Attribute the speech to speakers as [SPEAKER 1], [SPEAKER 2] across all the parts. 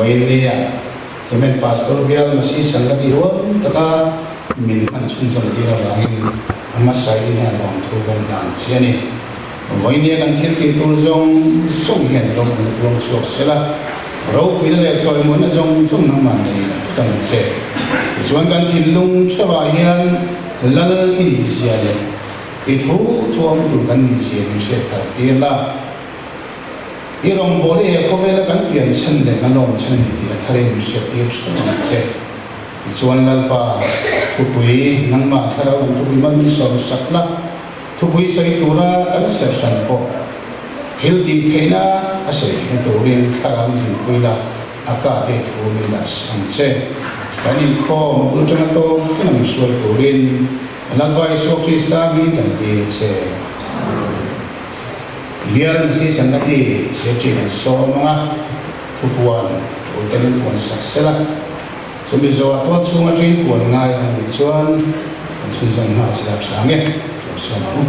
[SPEAKER 1] Voinia, Amen Pastor Bial, Masi Sangati Ron, Taka, Min Ansunsan Dira Langin, Amasai niya long tugan ng siyani. Voinia kan tilti tulzong song yan long long sok sila. Raw pinala so mo na zong naman ay tang se. Suwan kan tilung chabayan lalal ini siya de. Itu tuam tugan ni siya ni siya tarpila. Irong boli he kovela kan pian chen de kan long chen ni dia thare ni siya tiap se. Suwan lalpa Tupui nangma thara tupui man so sakla tupui sai tura kan sersan ko thil di theina ase turin thara tupui la aka te thumi la samse kanin ko ultana to kan so turin lalbai so krista mi kan ti se biar si sangati se chi so mga tupuan ultana tuan saksela Sumizo atwat sunga train puan ngai ang bichuan ang sunjang na sila change sama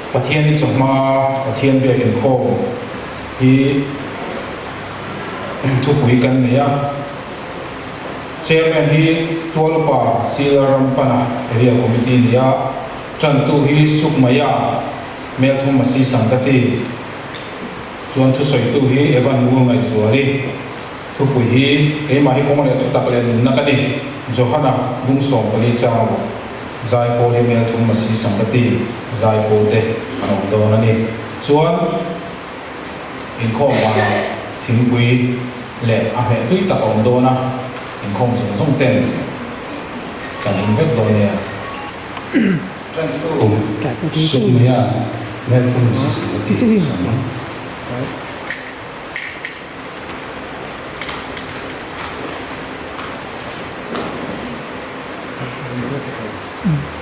[SPEAKER 2] Pathian ni choma pathian be in ko hi tu pui kan ya chairman hi tolpa silaram pana area committee dia chantu hi sukmaya melthum masi sangati chuan thu soi tu hi evan mu ngai zuari Tupui hi mahi komale tutaklen nakani Johana bungsom pali chao zai ko le mel thum masi sangati zai ko de anong do nani chuan in khom ma thingpui le a me pi ta ong do na in khom song ten kan in vek do ne
[SPEAKER 1] chan tu sumya mel thum masi sangati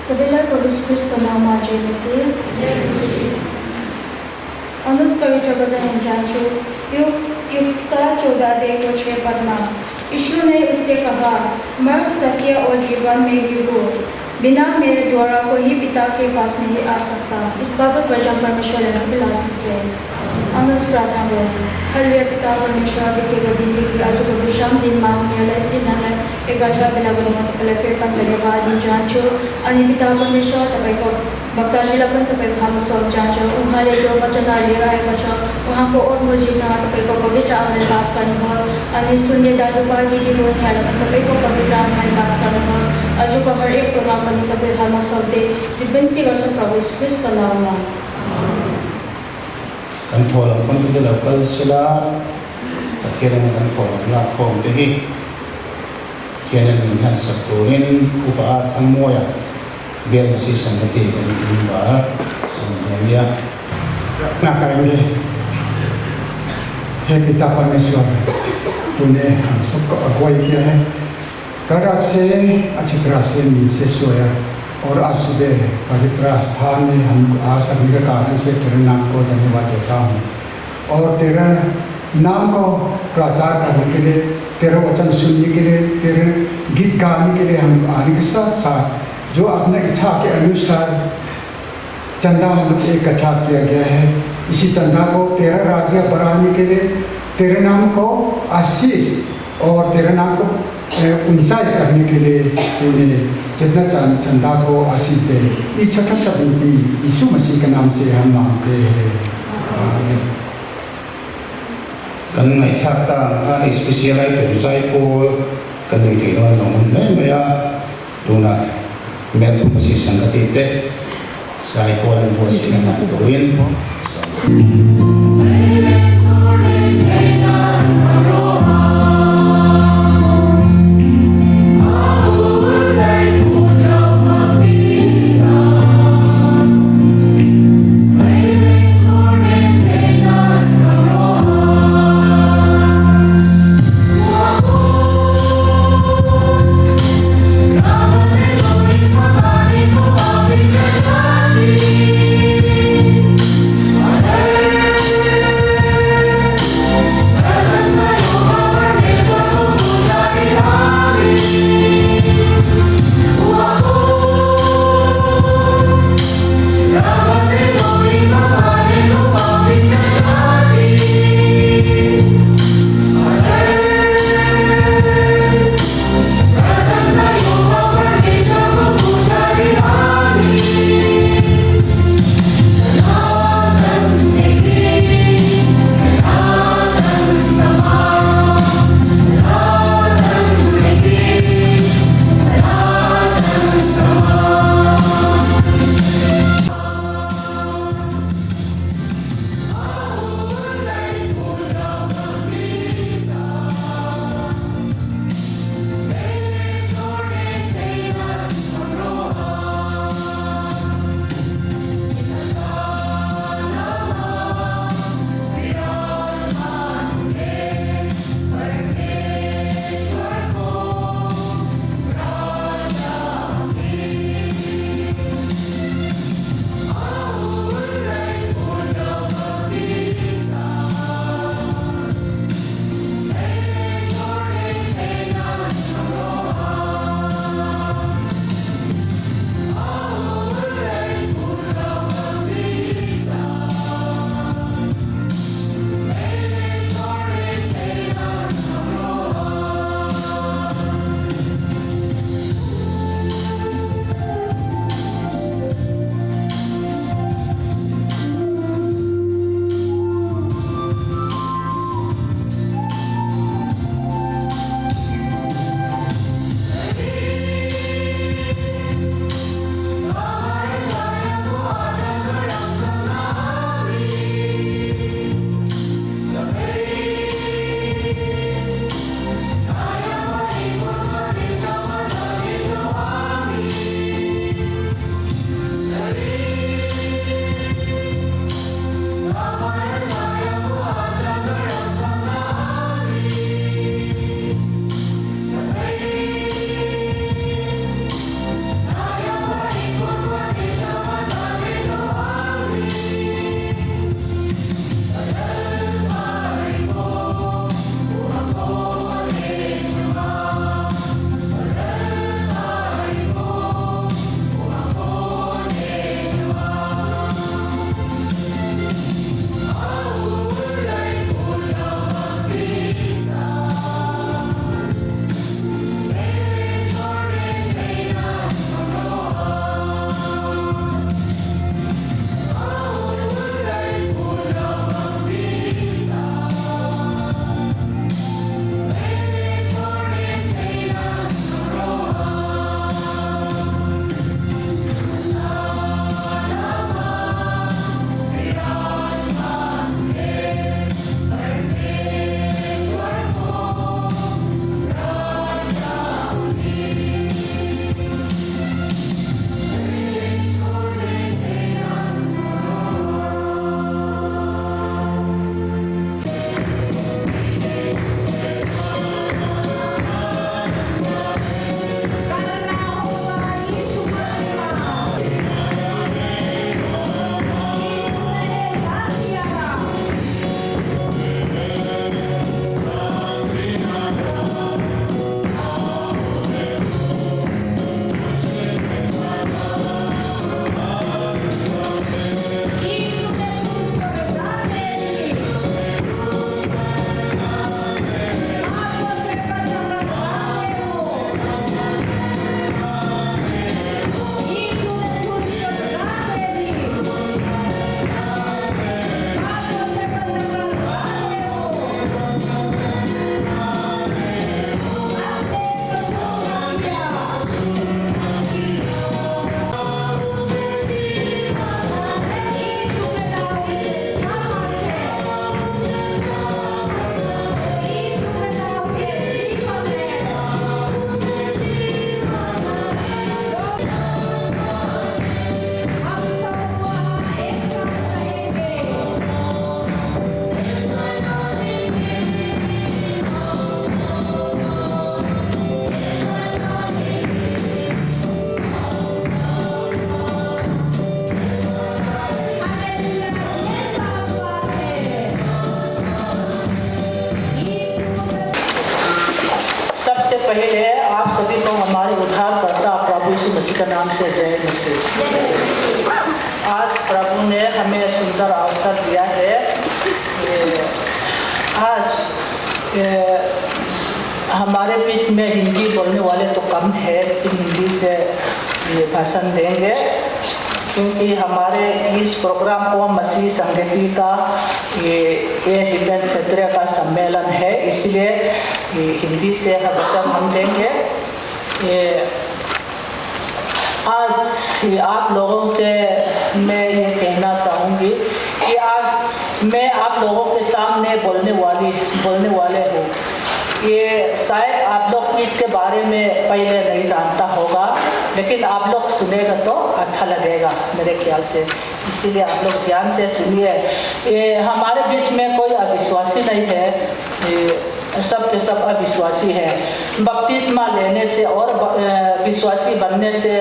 [SPEAKER 3] Sabila Police Priest Kanama Jayasi Anus Pavitra Bhajan Janchu Yukta 14 दे को 6 पद में यीशु ने उससे कहा मर सत्य और जीवन में ही हो बिना मेरे द्वारा कोई पिता के पास नहीं आ सकता इस बाबत वचन परमेश्वर ने सभी आशीष दे अनस प्रार्थना करें हल्ले पिता परमेश्वर के गदिन की आज को विश्राम दिन मांगने लेते समय एक अच्छा बिना गुणवत्ता पहले फिर तक धन्यवाद जांचो अनि पिता परमेश्वर तब को भक्ता शिलापन तब हम सब जांचो उन्हारे जो वचन आलिरा है बच्चा वहाँ को और मौजूद ना तब को पवित्र आत्मा पास करने बस अनि सुनिए दाजुपा की लोन है तब को पवित्र आत्मा पास करने बस आज को हर एक प्रोग्राम पर तब हम सब दे विभिन्न के सब प्रवेश क्रिस्त लावा
[SPEAKER 1] Kantor pun tu dah kal sila, akhirnya kantor nak kom dehi, akhirnya dengan sektorin upah amoya, biar masih sanggati dengan ubah semuanya.
[SPEAKER 4] Nak kami, hei kita Parmeshwar, tune हम सबको अगुवाई किया है। कल रात से अच्छी तरह से नीचे सोया और आज सुबह पवित्र स्थान में हम आज सभी के कारण से तेरे नाम को धन्यवाद देता हूँ और तेरा नाम को प्रचार करने के लिए तेरा वचन सुनने के लिए तेरे गीत गाने के लिए हम आने के साथ साथ जो अपने इच्छा के अनुसार चंदा हम लोग इकट्ठा किया गया है इसी चंदा को तेरा राज्य बढ़ाने के लिए तेरे नाम को आशीष और तेरे नाम को ऊंचाई करने के लिए तूने जितना चंदा को आशीष दे इस छोटा सा विनती यीशु मसीह के नाम से हम मांगते हैं आमीन
[SPEAKER 1] kan ngai thak ta kan specialai tu zai ko kan ni thei no non ne me ya tuna me tu masi sangati te sai ko an bo sin na to in
[SPEAKER 5] पहले आप सभी को हमारे उद्धारकर्ता प्रभु यीशु मसीह का नाम से जय मसीह। आज प्रभु ने हमें सुंदर अवसर दिया है। आज हमारे बीच में हिंदी बोलने वाले तो कम है, लेकिन हिंदी से भाषण देंगे, क्योंकि हमारे इस प्रोग्राम को मसीह संगति का ये हिंदन क्षेत्र का सम्मेलन है, इसलिए हिंदी से वचन हम देंगे। आज आप लोगों से मैं ये कहना चाहूँगी कि आज मैं आप लोगों के सामने बोलने वाले हूँ। ये शायद आप लोग इसके बारे में पहले नहीं जानता होगा, लेकिन आप लोग सुनेगा तो अच्छा लगेगा मेरे ख्याल से, इसीलिए आप लोग ध्यान से सुनिए। हमारे बीच में कोई अविश्वासी नहीं है, सब के सब अविश्वासी है। बपतिस्मा लेने से और विश्वासी बनने से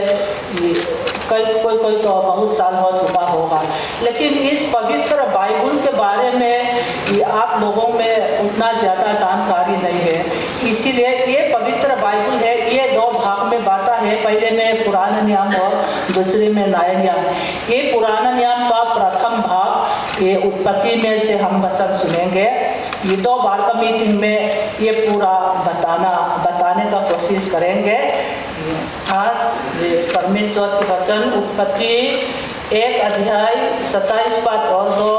[SPEAKER 5] कोई तो बहुत साल हो चुका होगा, लेकिन इस पवित्र बाइबल के बारे में आप लोगों में उतना ज़्यादा जानकारी नहीं है। इसीलिए ये पवित्र बाइबल है, ये दो भाग में बांटा है, पहले में पुराना नियम और दूसरे में नया नियम। ये पुराना नियम का प्रथम भाग ये उत्पत्ति में से हम वचन सुनेंगे। ये 2 बार का मीटिंग में ये पूरा बताने का कोशिश करेंगे। आज परमेश्वर के वचन उत्पत्ति 1 अध्याय 27 पद और 2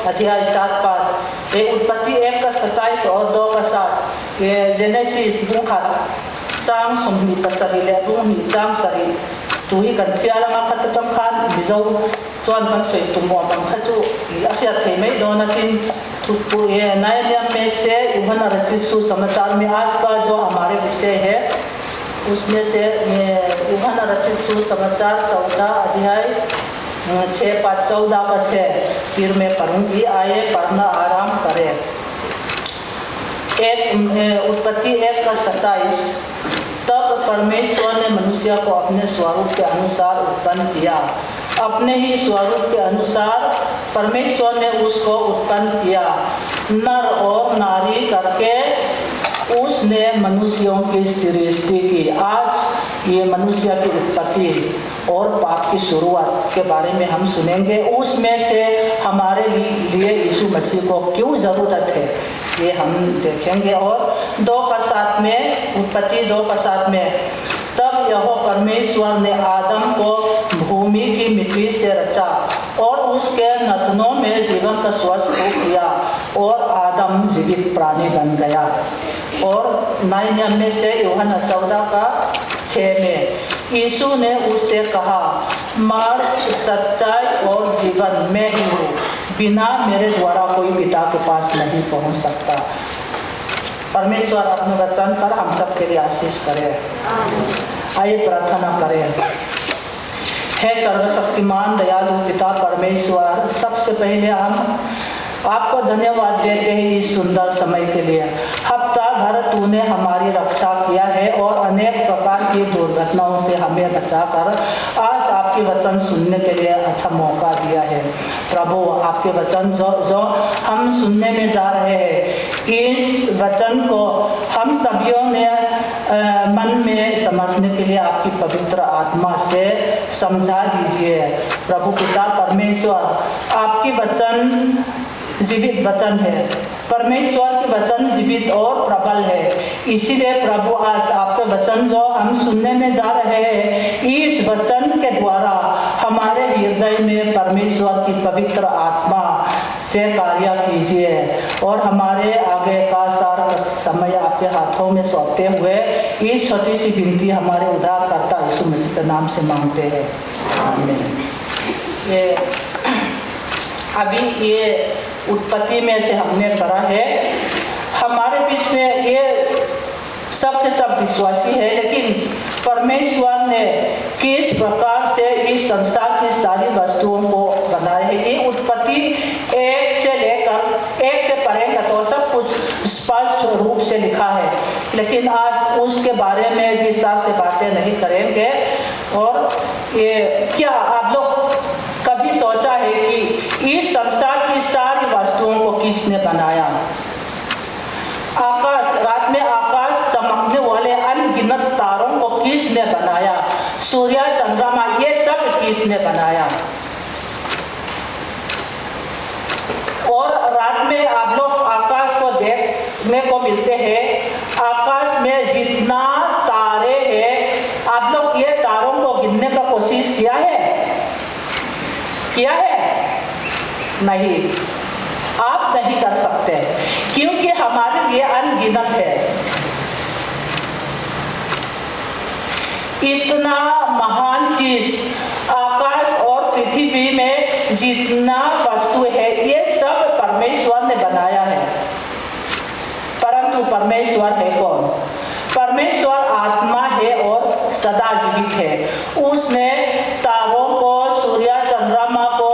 [SPEAKER 5] अध्याय 7 पद। ये उत्पत्ति 1 का 27 और 2 का 7। ये जेनेसिस बुखात चांग सुमनी पसरी ले बुनी चांग सरी तुही कंसियाला माखत तम खान बिजौ चौन पन सोई तुम अपन खचु असिया थे में दोनतिन तुपु ये नए नियम में से यूहन्ना रचित सुसमाचार में आज का जो हमारे विषय है उसमें से ये यूहन्ना रचित सुसमाचार 14 अध्याय 6 पद 14 का 6 फिर मैं पढ़ूंगी, आइए पढ़ना आराम करें। उत्पत्ति 1 का 27। तब परमेश्वर ने मनुष्य को अपने स्वरूप के अनुसार उत्पन्न किया, अपने ही स्वरूप के अनुसार परमेश्वर ने उसको उत्पन्न किया, नर और नारी करके उसने मनुष्यों की सृष्टि की। आज ये मनुष्य की उत्पत्ति और पाप की शुरुआत के बारे में हम सुनेंगे। उसमें से हमारे लिए यीशु मसीह को क्यों ज़रूरत है ये हम देखेंगे। और 2 का 7 में उत्पत्ति 2 का 7 में तब यहोवा परमेश्वर ने आदम को भूमि की मिट्टी से रचा और उसके नथनों में जीवन का श्वास फूंक दिया और आदम जीवित प्राणी बन गया। और नए नियम में से यूहन्ना 14 का 6 में यीशु ने उससे कहा, मार्ग सच्चाई और जीवन मैं ही हूँ, बिना मेरे द्वारा कोई पिता के पास नहीं पहुँच सकता। परमेश्वर अपने वचन पर हम सब के लिए आशीष करे। आइए प्रार्थना करें। हे सर्वशक्तिमान दयालु पिता परमेश्वर, सबसे पहले हम आपको धन्यवाद देते हैं इस सुंदर समय के लिए। हफ्ता भर तूने हमारी रक्षा किया है और अनेक प्रकार की दुर्घटनाओं से हमें बचाकर आज आपके वचन सुनने के लिए अच्छा मौका दिया है। प्रभु, आपके वचन जो हम सुनने में जा रहे हैं, इस वचन को हम सभियों ने मन में समझने के लिए आपकी पवित्र आत्मा से समझा दीजिए। प्रभु पिता परमेश्वर, आपकी वचन जीवित वचन है, परमेश्वर के वचन जीवित और प्रबल है। इसीलिए प्रभु आज आपके वचन जो हम सुनने में जा रहे हैं, इस वचन के द्वारा हमारे हृदय में परमेश्वर की पवित्र आत्मा से कार्य कीजिए और हमारे आगे का सारा समय आपके हाथों में सौंपते हुए इस छोटी सी विनती हमारे उद्धारकर्ता यीशु मसीह के नाम से मांगते हैं, आमीन। ये अभी ये उत्पत्ति में से हमने करा है। हमारे बीच में ये सब के सब विश्वासी है, लेकिन परमेश्वर ने किस प्रकार से इस संसार की सारी वस्तुओं को बनाया है, ये उत्पत्ति 1 से लेकर 1 से पढ़ेंगे तो सब कुछ स्पष्ट रूप से लिखा है, लेकिन आज उसके बारे में विस्तार से बातें नहीं करेंगे। और ये क्या आप लोग कभी सोचा है कि इस संसार की सारी वस्तुओं को किसने बनाया? आकाश, रात में आकाश चमकने वाले अन्य किसने बनाया? सूर्य चंद्रमा ये सब किसने बनाया? और रात में आप लोग आकाश को देखने को मिलते हैं। आकाश में जितना तारे हैं, आप लोग ये तारों को गिनने का कोशिश किया है? किया है? नहीं, आप नहीं कर सकते, क्योंकि हमारे लिए अनगिनत है। इतना महान चीज आकाश और पृथ्वी में जितना वस्तु है, ये सब परमेश्वर ने बनाया है। परंतु परमेश्वर है कौन? परमेश्वर आत्मा है और सदा जीवित है। उसने तारों को, सूर्य चंद्रमा को,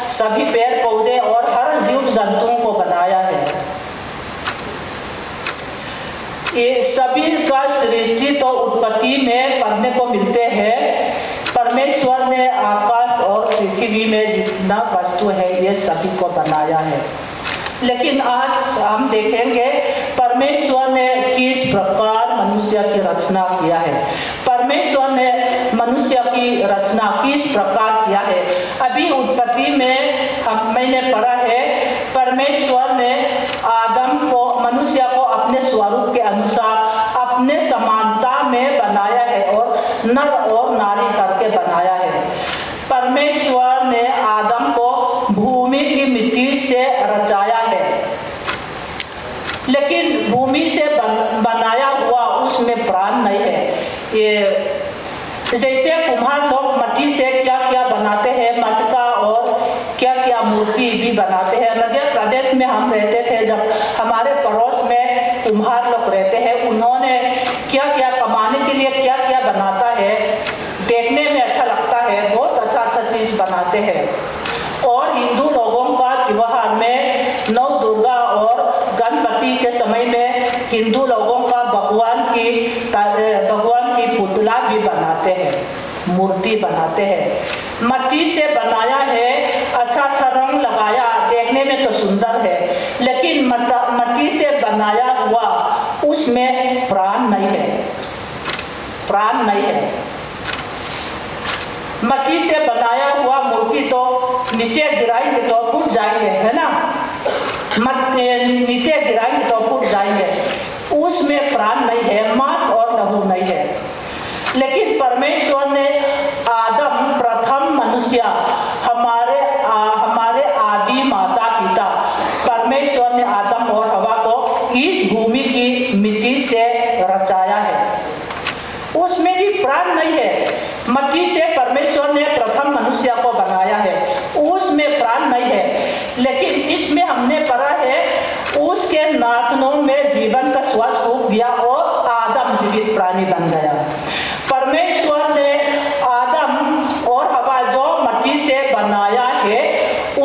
[SPEAKER 5] सभी पेड़ पौधे और हर जीव जंतुओं को बनाया है। ये सभी का सृष्टि तो उत्पत्ति में पढ़ने को मिलते हैं। परमेश्वर ने आकाश और पृथ्वी में जितना वस्तु है ये सभी को बनाया है। लेकिन आज हम देखेंगे परमेश्वर ने किस प्रकार मनुष्य की रचना किया है। परमेश्वर ने मनुष्य की रचना किस प्रकार किया है। अभी उत्पत्ति में मैंने पढ़ा है, परमेश्वर ने आदम को, मनुष्य को अपने स्वरूप के अनुसार अपने समानता में बनाया है और नर और नारी करके बनाया है। परमेश्वर ने आदम को भूमि की मिट्टी से रचाया है, लेकिन भूमि से बनाया हुआ उसमें प्राण नहीं है। ये जैसे कुम्हार लोग मिट्टी से क्या क्या बनाते हैं, मटका और क्या क्या मूर्ति भी बनाते हैं। मध्य प्रदेश में हम रहते थे, जब हमारे पड़ोस में कुम्हार लोग रहते हैं, उन्होंने क्या क्या कमाने के लिए क्या क्या बनाता है, देखने में अच्छा लगता है, बहुत अच्छा अच्छा चीज बनाते हैं। और हिंदू लोगों का त्योहार में नव दुर्गा और गणपति के समय में हिंदू लोगों का भगवान की पुतला भी बनाते हैं, मूर्ति बनाते हैं। मिट्टी से बनाया है, अच्छा अच्छा रंग लगाया, देखने में तो सुंदर है, लेकिन मिट्टी से बनाया हुआ उसमें प्राण नहीं है, प्राण नहीं है। मिट्टी से बनाया हुआ मूर्ति तो नीचे गिराएंगे तो फूट जाएंगे, है ना? नीचे गिराएंगे तो फूट जाएंगे, उसमें प्राण नहीं है, मांस और लहू नहीं है। लेकिन परमेश्वर ने आदम, प्रथम मनुष्य, हमारे आदि माता पिता, परमेश्वर ने आदम और हवा को इस भूमि की मिट्टी से रचाया है, उसमें भी प्राण नहीं है। मिट्टी से परमेश्वर ने प्रथम मनुष्य को बनाया है, उसमें प्राण नहीं है। लेकिन इसमें हमने पढ़ा है उसके नाखूनों में जीवन का श्वास फूंक दिया और आदम जीवित प्राणी बन गया। परमेश्वर ने आदम और हवा जो मिट्टी से बनाया है,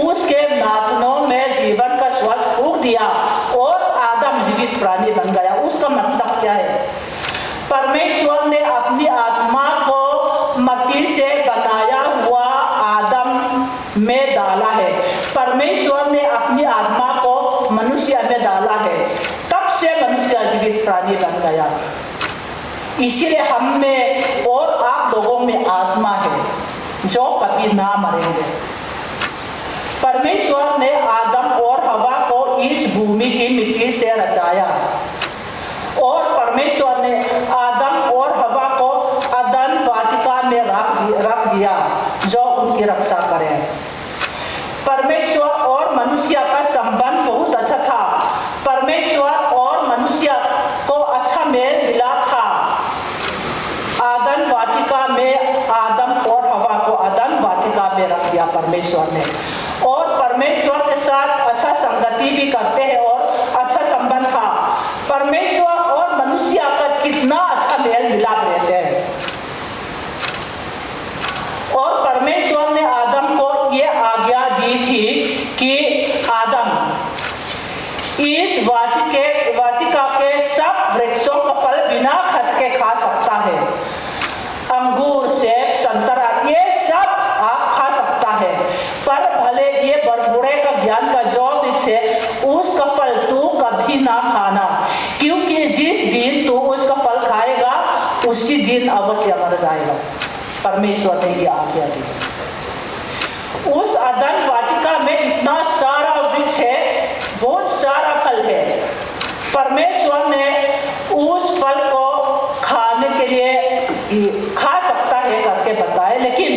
[SPEAKER 5] उसके नाखूनों में जीवन का श्वास फूंक दिया और आदम जीवित प्राणी बन गया। उसका मतलब क्या है? परमेश्वर ने अपनी आत्मा को मिट्टी से बनाया हुआ आदम में डाला है। परमेश्वर ने अपनी आत्मा को मनुष्य में डाला है, तब से मनुष्य जीवित प्राणी बन गया। इसीलिए हम में और आप लोगों में आत्मा है जो कभी ना मरेंगे। परमेश्वर ने आदम और हवा को इस भूमि की मिट्टी से रचाया और परमेश्वर ने आदम और हवा को अदन वाटिका में रख दिया जो उनकी रक्षा करे। परमेश्वर और मनुष्य का संबंध बहुत अच्छा था। परमेश्वर और मनुष्य को अच्छा मेल मिलाप था। आदन वाटिका में आदम और हवा को अदन वाटिका में रख दिया परमेश्वर ने, और परमेश्वर के साथ अच्छा संगति भी करते हैं और अच्छा संबंध था। परमेश्वर और मनुष्य का कितना अच्छा मेल मिलाप रहते हैं। और परमेश्वर ने आदम को ये आज्ञा दी थी कि आदम इस वाटिका के सब वृक्षों का फल बिना खटके खा सकता है। अंगूर, सेब, संतरा ये सब आप खा सकता है, पर भले ये बड़बुड़े का ज्ञान का जो वृक्ष है उसका फल तू कभी ना खाना, क्योंकि जिस दिन तू उसका फल खाएगा उसी दिन अवश्य मर जाएगा। परमेश्वर ने ये आज्ञा दी। उस अदन वाटिका में इतना सारा वृक्ष है, बहुत सारा फल है। परमेश्वर ने उस फल को खाने के लिए खा सकता है करके बताया, लेकिन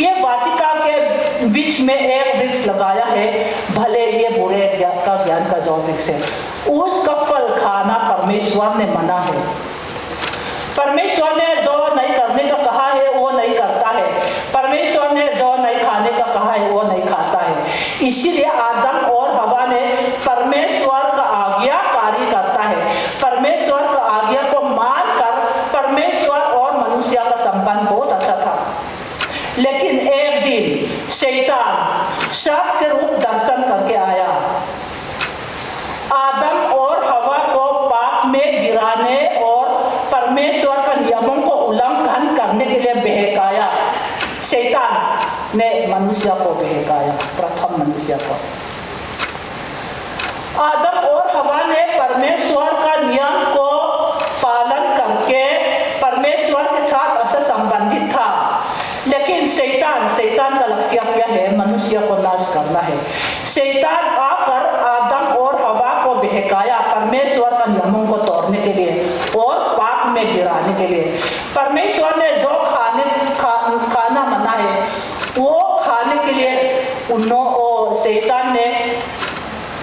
[SPEAKER 5] ये वाटिका के बीच में एक वृक्ष लगाया है, भले ये बुरे का ज्ञान का जो वृक्ष है, उसका फल खाना परमेश्वर ने मना है। परमेश्वर ने जो नहीं करने का कहा है वो नहीं करता है। परमेश्वर ने जो नहीं खाने का कहा है वो नहीं खाता है। इसीलिए आदम और हवा ने परमेश्वर का आज्ञाकारी करता है। परमेश्वर का आज्ञा को मानकर परमेश्वर और मनुष्य का संबंध बहुत अच्छा था। लेकिन एक दिन शैतान सांप के रूप दर्शन करके आया, आदम और हवा को पाप में गिराने और परमेश्वर का नियमों को उल्लंघन करने के लिए बहकाया। शैतान ने मनुष्य को बहकाया, प्रथम मनुष्य को। आदम और हवा ने परमेश्वर का नियम को पालन करके परमेश्वर के साथ ऐसे संबंधित था। लेकिन शैतान का लक्ष्य क्या है? मनुष्य को नाश करना है। शैतान आकर आदम और हवा को बहकाया परमेश्वर का नियमों को तोड़ने के लिए और पाप में गिराने के लिए। परमेश्वर ने जो खाना मना है वो खाने के लिए शैतान ने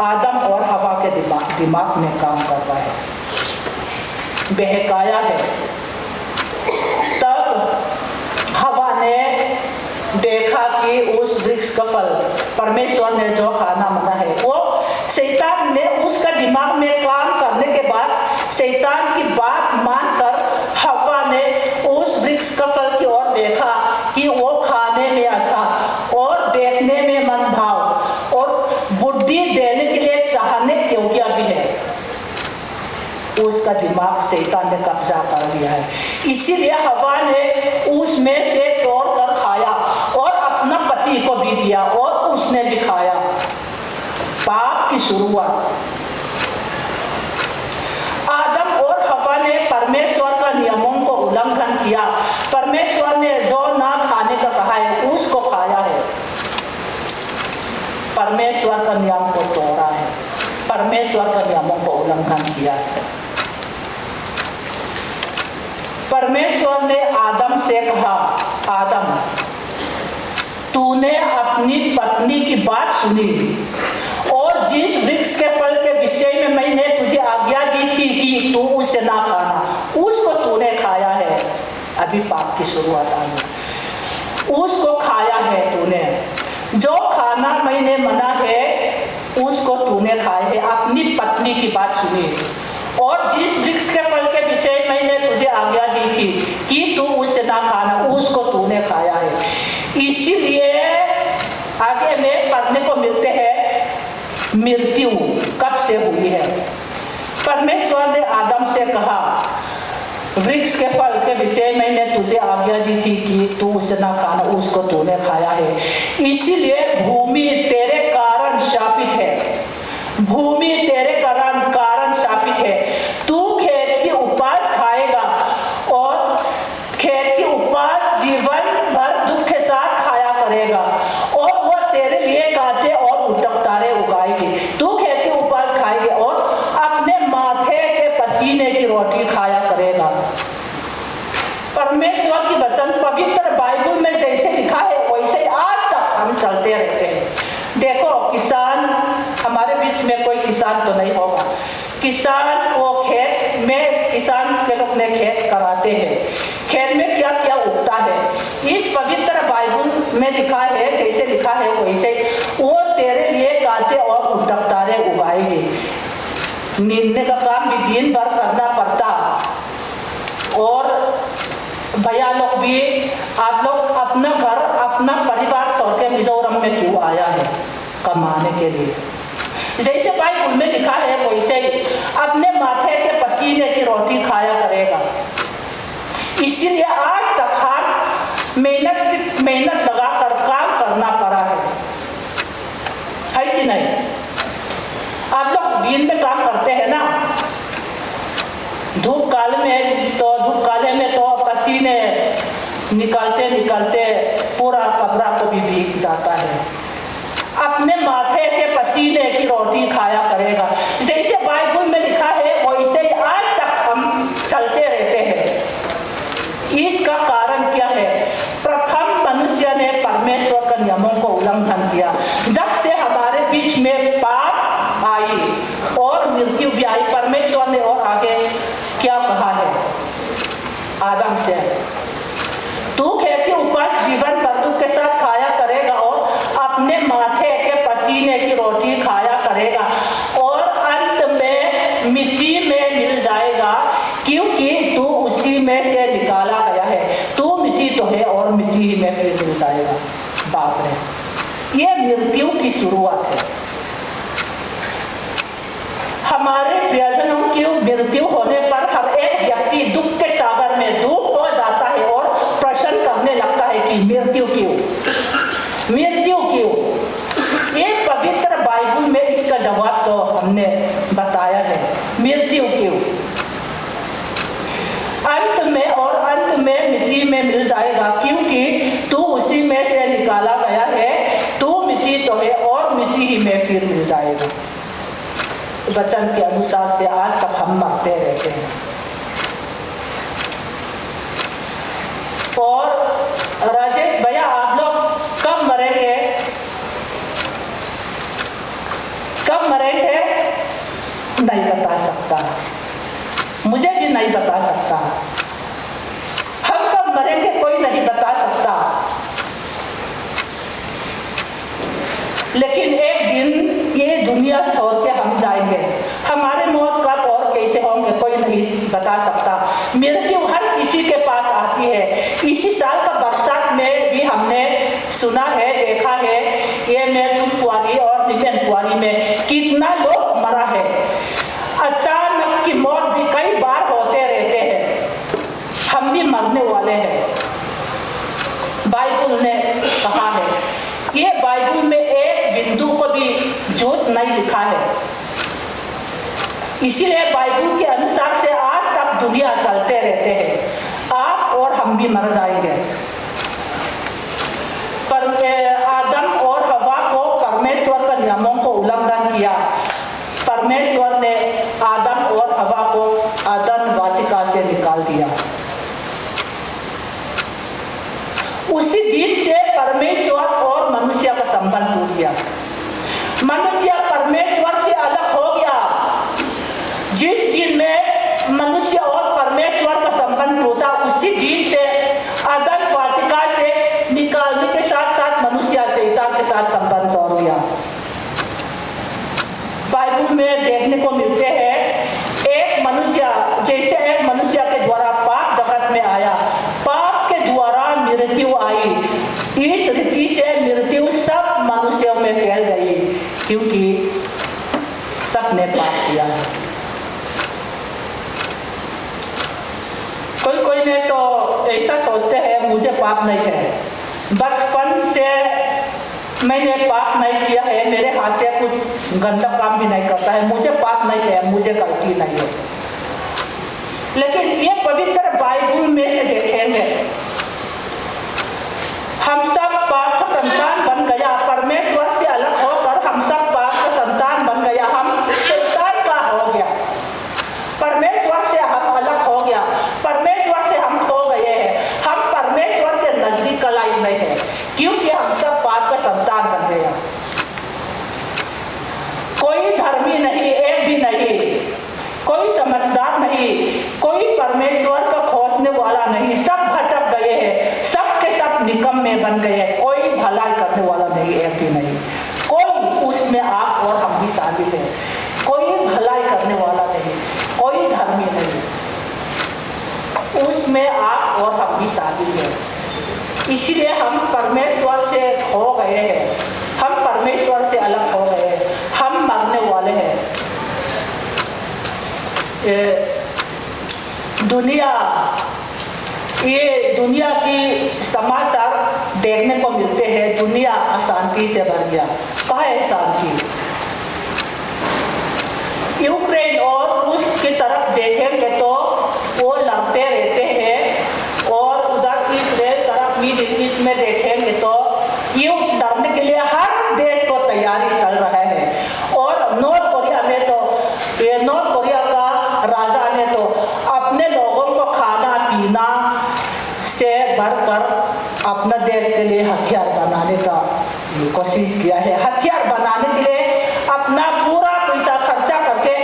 [SPEAKER 5] आदम और हवा के दिमाग में काम कर रहा है, बहकाया है। तब हवा ने देखा कि उस वृक्ष का फल परमेश्वर ने जो खाना मना है वो शैतान ने उसका दिमाग में काम करने के बाद शैतान की बात मानकर हवा ने उस वृक्ष का फल की ओर देखा कि वो खाने में अच्छा और देखने में मन भाव और बुद्धि देने के लिए चाहने योग्य भी है। उसका दिमाग शैतान ने कब्जा कर लिया है। इसीलिए हवा ने उसमें से तोड़कर खाया और अपना पति को भी दिया और उसने भी खाया। पाप की शुरुआत। आदम और हवा ने परमेश्वर का नियमों को उल्लंघन किया। परमेश्वर ने जो ना खाने का कहा है उसको खाया है। परमेश्वर का नियम को तोड़ा है, परमेश्वर का नियमों को उल्लंघन किया है। परमेश्वर ने आदम से कहा, आदम तूने अपनी पत्नी की बात सुनी और जिस वृक्ष के फल के विषय में मैंने तुझे आज्ञा दी थी कि तू उससे ना खाना, उसको तूने खाया है। अभी पाप की शुरुआत आ गई। उसको खाया है तूने। जो खाना मैंने मना है उसको तूने खाया है। अपनी पत्नी की बात सुनी और जिस वृक्ष के फल के विषय मैंने तुझे आज्ञा दी थी कि तू उससे ना खाना, उसको तूने खाया है। इसीलिए आगे में पढ़ने को मिलते हैं मृत्यु कब से हुई है। परमेश्वर ने आदम से कहा, वृक्ष के फल के विषय मैंने तुझे आज्ञा दी थी कि तू उससे ना खाना, उसको तूने खाया है। इसीलिए भूमि तेरे कारण शापित है। भूमि तेरे कारण शापित है। तू खेत की उपज खाएगा और खेत की उपज जीवन भर दुख के साथ खाया करेगा और वह तेरे लिए कांटे और उटक तारे उगाएगी। तू खेत की उपज खाएगी और अपने माथे के पसीने की रोटी खाया करेगा। परमेश्वर की वचन पवित्र बाइबल में जैसे लिखा है वैसे आज तक हम चलते रहते हैं। देखो, किसान, हमारे बीच में कोई किसान तो नहीं होगा। किसान वो खेत में, किसान के लोग ने खेत कराते हैं। खेत में क्या क्या उगता है इस पवित्र बाइबल में लिखा है, जैसे लिखा है वैसे वो तेरे लिए कांटे और उटक तारे उगाएंगे। नींदने का काम भी दिन भर करना पड़ता और भैया लोग भी, आप लोग अपना घर अपना परिवार छोड़ के मिजोरम में क्यों आया है? कमाने के लिए। जैसे बाइबल में लिखा है वैसे ही अपने माथे के पसीने की रोटी खाया करेगा। इसीलिए आज तक हम मेहनत लगाकर काम करना पड़ा है कि नहीं? आप लोग दिन में काम करते हैं ना, धूप काले में तो निकलते निकलते पूरा कपड़ा को भी भीग जाता है। अपने माथे के पसीने की रोटी खाया करेगा। जैसे बाइबल में लिखा है वैसे ही आज तक हम चलते रहते हैं। इसका कारण क्या है? प्रथम मनुष्य ने परमेश्वर के नियमों को उल्लंघन किया। जब से हमारे बीच में पाप आई और मृत्यु भी आई, परमेश्वर ने और आगे क्या कहा है आदम से? तू खेत के ऊपर जीवन मृत्यु के साथ खाया करेगा और अपने माथे के पसीने की रोटी खाया करेगा और अंत में मिट्टी में मिल जाएगा, क्योंकि तू उसी में से निकाला गया है। तू मिट्टी तो है और मिट्टी ही में फिर मिल जाएगा। बाप रे, ये मृत्यु की शुरुआत है। हमारे प्रियजनों की मृत्यु होने पर हर एक व्यक्ति दुख के सागर में डूब हो जाता है और प्रश्न करने लगता है कि मृत्यु क्यों, मृत्यु क्यों? ये पवित्र बाइबल में इसका जवाब तो हमने बताया है, मृत्यु क्यों। अंत में मिट्टी में मिल जाएगा, क्योंकि तू उसी में से निकाला गया है। तू मिट्टी तो है और मिट्टी ही में फिर मिल जाएगा। वचन के अनुसार से आज तक हम मरते रहते हैं। और राजेश भैया, आप लोग कब मरेंगे? कब मरेंगे नहीं बता सकता, मुझे भी नहीं बता सकता। हम कब मरेंगे कोई नहीं बता सकता, लेकिन एक दिन ये दुनिया छोड़ के हम जाएंगे। हमारे मौत कब और कैसे होंगे कोई नहीं बता सकता। मृत्यु हर किसी के पास आती है। इसी साल का बरसात में भी हमने सुना है, देखा है, ये मेरठुम कुआरी और निमेन कुआरी में कितना लोग मरा है। अचानक की मौत भी कई बार होते रहते हैं। हम भी मरने वाले हैं, बाइबल ने कहा है। ये बाइबल में एक बिंदु को भी झूठ नहीं लिखा है। इसीलिए बाइबल के अनुसार से आज तक दुनिया चलते रहते हैं। आप और हम भी मर जाएंगे। पर आदम और हवा को परमेश्वर के नियमों को उल्लंघन किया। परमेश्वर ने आदम और हवा को अदन वाटिका से निकाल दिया। उसी दिन से परमेश्वर और मनुष्य का संबंध टूट गया। मनुष्य परमेश्वर से अलग हो गया। जिस दिन में मनुष्य और परमेश्वर का संबंध टूटा, उसी दिन से अदन वाटिका से निकालने के साथ साथ मनुष्य शैतान के साथ संबंध जोड़ दिया। बाइबल में देखने को मिलते हैं एक मनुष्य, जैसे एक मनुष्य के द्वारा पाप जगत में आया, पाप के द्वारा मृत्यु आई। इस रीति से मृत्यु सब मनुष्यों में फैल गई, क्योंकि सबने पाप किया है। कोई ने तो ऐसा सोचते हैं मुझे पाप नहीं है, बचपन से मैंने पाप नहीं किया है, मेरे हाथ से कुछ गंदा काम भी नहीं करता है, मुझे पाप नहीं है, मुझे गलती नहीं है। लेकिन ये पवित्र बाइबल में से देखेंगे, हम सब पाप का संतान बन गया। परमेश्वर से अलग होकर हम सब पाप का संतान बन गया। हम शैतान का हो गया। परमेश्वर से हम अलग हो गया। परमेश्वर से हम खो गए हैं। हम परमेश्वर के नजदीक का लायक नहीं है, क्योंकि हम सब पाप का संतान बन गया। कोई धर्मी नहीं, एक भी नहीं, कोई समझदार नहीं, कोई परमेश्वर का खोजने वाला नहीं। सब भटक गए हैं, सब के सब निकम्मे बन गए हैं। कोई भलाई करने वाला नहीं, एक भी नहीं। कोई, उसमें आप और हम भी शामिल हैं। कोई भलाई करने वाला नहीं, कोई धर्मी नहीं, उसमें आप और हम भी शामिल हैं। इसलिए हम परमेश्वर से खो गए हैं, हम परमेश्वर से अलग हो गए हैं, हम मरने वाले हैं। दुनिया की समाचार देखने को मिलते हैं। दुनिया अशांति से भर गया। कहाँ है शांति? यूक्रेन और रूस की तरफ देखेंगे तो वो लड़ते रहते हैं, और उधर इस्राएल तरफ में देखेंगे तो युद्ध लड़ने के लिए हर देश को तैयारी चल रहा है। और नॉर्थ कोरिया में तो ये नॉर्थ कोरिया का राजा ने तो अपने लोगों को खाना पीना से भरकर अपना देश के लिए हथियार बनाने का कोशिश किया है। हथियार बनाने के लिए अपना पूरा पैसा खर्चा करके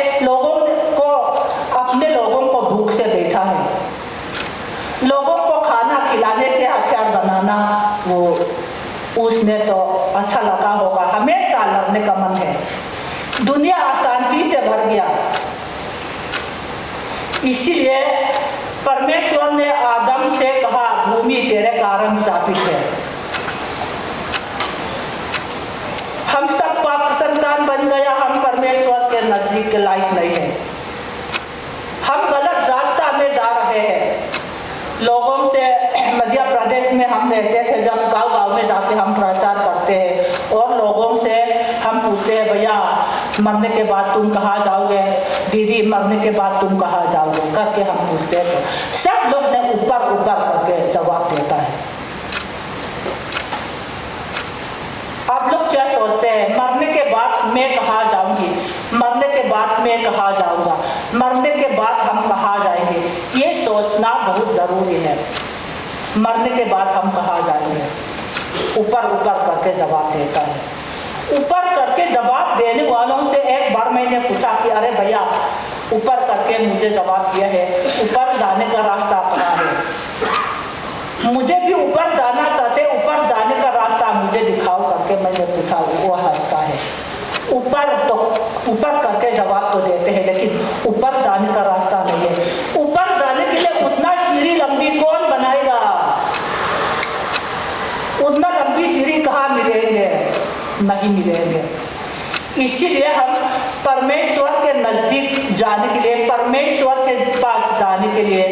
[SPEAKER 5] अपने लोगों को भूख से बैठा है। लोगों को खाना खिलाने से हथियार बनाना वो उसने तो अच्छा लगा होगा। हमेशा लड़ने का मन है। दुनिया अशांति से भर गया, इसीलिए परमेश्वर ने आदम से कहा भूमि तेरे कारण शापित है। हम सब पाप संतान बन गया, हम परमेश्वर के नजदीक के लायक नहीं है। हम गलत रास्ता में जा रहे हैं। लोगों से मध्य प्रदेश में हम रहते थे, जब गांव-गांव में जाके हम प्रचार करते हैं और लोगों से हम पूछते हैं भैया मरने के बाद तुम कहाँ जाओगे, दीदी मरने के बाद तुम कहाँ जाओगे करके हम पूछते हैं तो सब लोग ने ऊपर ऊपर करके जवाब देता है। आप लोग क्या सोचते हैं मरने के बाद मैं कहाँ जाऊंगी, मरने के बाद मैं कहाँ जाऊंगा, मरने के बाद हम कहाँ जाएंगे, ये सोचना बहुत जरूरी है। मरने के बाद हम कहाँ जाएंगे, ऊपर ऊपर करके जवाब देता है। ऊपर करके जवाब देने वालों से एक बार मैंने पूछा कि अरे भैया ऊपर करके मुझे जवाब दिया है, ऊपर जाने का रास्ता कहाँ है, मुझे भी ऊपर जाना चाहते, ऊपर जाने का रास्ता मुझे दिखाओ करके मैंने पूछा। वो हंसता है। ऊपर करके जवाब तो देते हैं लेकिन ऊपर जाने का रास्ता नहीं है। ऊपर जाने के लिए उतना सीढ़ी लंबी कौन बनाएगा, उतना लंबी सीढ़ी कहाँ मिलेंगे, नहीं मिलेंगे। इसीलिए हम परमेश्वर के नजदीक जाने के लिए, परमेश्वर के पास जाने के लिए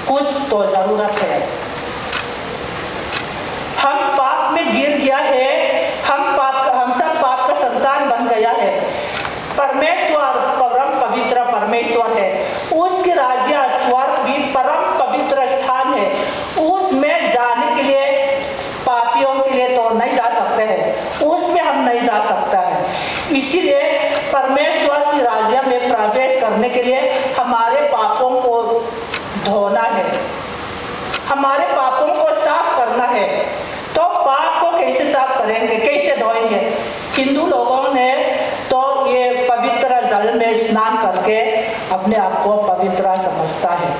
[SPEAKER 5] कुछ तो जरूरत है। हम पाप में गिर गया है, हम सब पाप का संतान बन गया है। परमेश्वर परम पवित्र परमेश्वर है, उसके राज्य स्वर्ग भी परम पवित्र स्थान है। उसमें जाने के लिए पापियों के लिए तो नहीं जा सकते हैं, उसमें हम नहीं जा सकता है। इसीलिए परमेश्वर की राज्य में प्रवेश करने के लिए हमारे पापों को धोना है, हमारे पापों को साफ करना है। तो पाप को कैसे साफ करेंगे, कैसे धोएंगे? हिंदू लोगों ने तो ये पवित्र जल में स्नान करके अपने आप को पवित्र समझता है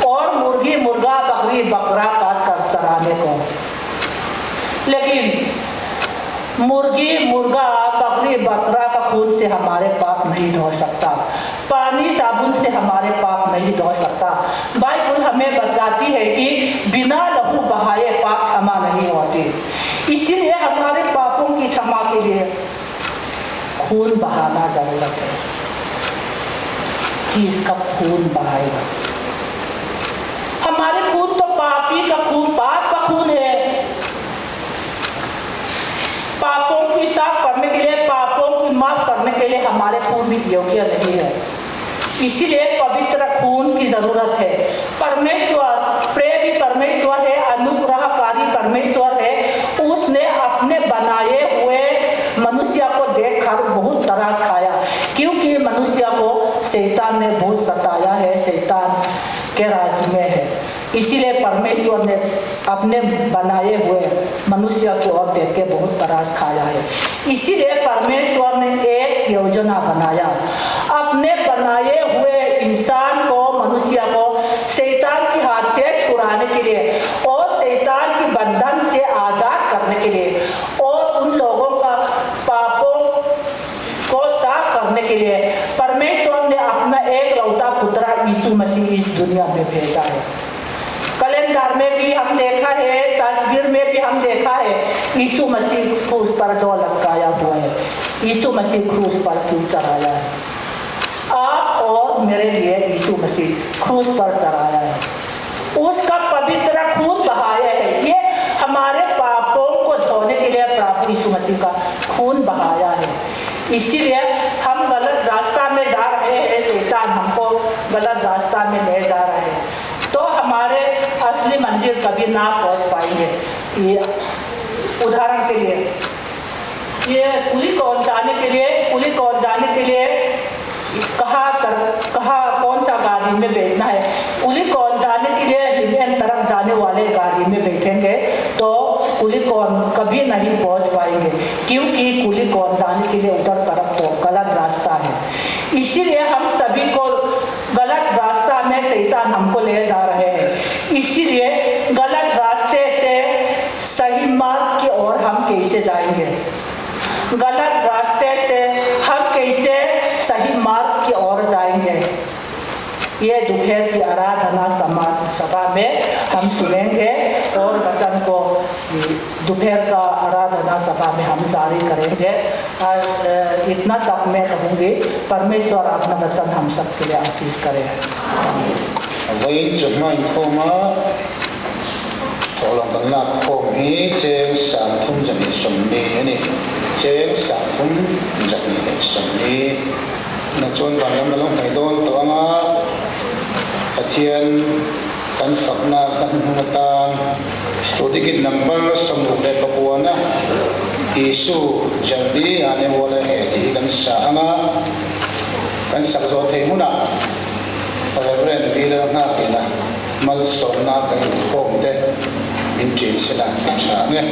[SPEAKER 5] और मुर्गी मुर्गा बकरी बकरा काट कर चराने को। लेकिन मुर्गी मुर्गा बकरी बकरा का खून से हमारे पाप नहीं धो सकता, पानी साबुन से हमारे पाप नहीं धो सकता। बाइबल हमें बतलाती है कि बिना लहू बहाए पाप क्षमा नहीं होती। इसीलिए हमारे पापों की क्षमा के लिए खून बहाना जरूरत है कि इसका खून बहाएगा। हमारे खून तो पापी का खून, पाप का खून है। पापों की साफ करने के लिए, पापों की माफ करने के लिए हमारे खून भी योग्य नहीं है। इसीलिए पवित्र खून की जरूरत है। परमेश्वर प्रेमी परमेश्वर है, अनुग्रहकारी परमेश्वर है। उसने अपने बनाए हुए मनुष्य को देखकर बहुत तरस खाया, क्योंकि मनुष्य को शैतान ने बहुत सताया है, शैतान के राज में है। इसीलिए परमेश्वर ने अपने बनाए हुए मनुष्य की ओर देख के बहुत तरस खाया है। इसीलिए परमेश्वर ने एक योजना बनाया, अपने बनाए हुए इंसान को, मनुष्य को शैतान के हाथ से छुड़ाने के लिए और शैतान के बंधन से आजाद करने के लिए और उन लोगों का पापों को साफ करने के लिए परमेश्वर ने अपना एक लौता पुत्र यीशु मसीह इस दुनिया में भेजा है। कैलेंडर में भी हम देखा है, तस्वीर में भी हम देखा है, यीशु मसीह क्रूस पर जो लटकाया हुआ है। यीशु मसीह क्रूस पर क्यों चढ़ाया है? आप और मेरे लिए यीशु मसीह क्रूस पर चढ़ाया है, उसका पवित्र खून बहाया है। ये हमारे पापों को धोने के लिए प्रभु यीशु मसीह का खून बहाया है। इसीलिए हम गलत रास्ता में जा रहे हैं, शैतान हमको गलत रास्ता में ले जा रहे हैं। तो हमारे असली मंजिल कभी ना पहुंच पाएंगे। ये उदाहरण के लिए, ये पुली कौन जाने के लिए कहाँ कौन सा गाड़ी में बैठना है। पुली कौन जाने के लिए हिमेन तरफ जाने वाले गाड़ी में बैठेंगे तो कुली कौन कभी नहीं पहुंच पाएंगे, क्योंकि कुली कौन जाने के लिए उधर तरफ तो गलत रास्ता है। इसीलिए हम सभी को गलत रास्ता में शैतान हमको ले जा रहे हैं। इसीलिए गलत रास्ते से सही मार्ग की ओर हम कैसे जाएंगे, गलत रास्ते से हम कैसे सही मार्ग की ओर जाएंगे, ये दोपहर की आराधना सभा में हम सुनेंगे और वचन को दोपहर का आराधना सभा में हम जारी करेंगे। और इतना तक मैं कहूँगी, परमेश्वर अपना वचन हम सबके लिए आशीष करे।
[SPEAKER 1] वही जमा इकोमा थोड़ा बंदा खोम ही चेंग सांथुम जमी सुमनी यानी चेंग सांथुम जमी सुमनी नचोन बांगम मलों पैदों तो आंगा अथियन kan fakna kan hungatan studi ki number samruke papuana isu jaldi ane wala he di kan saanga kan sakzo theimuna reverend dila nga pina mal sonna kan homte min chin sila cha nge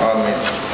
[SPEAKER 6] Amen.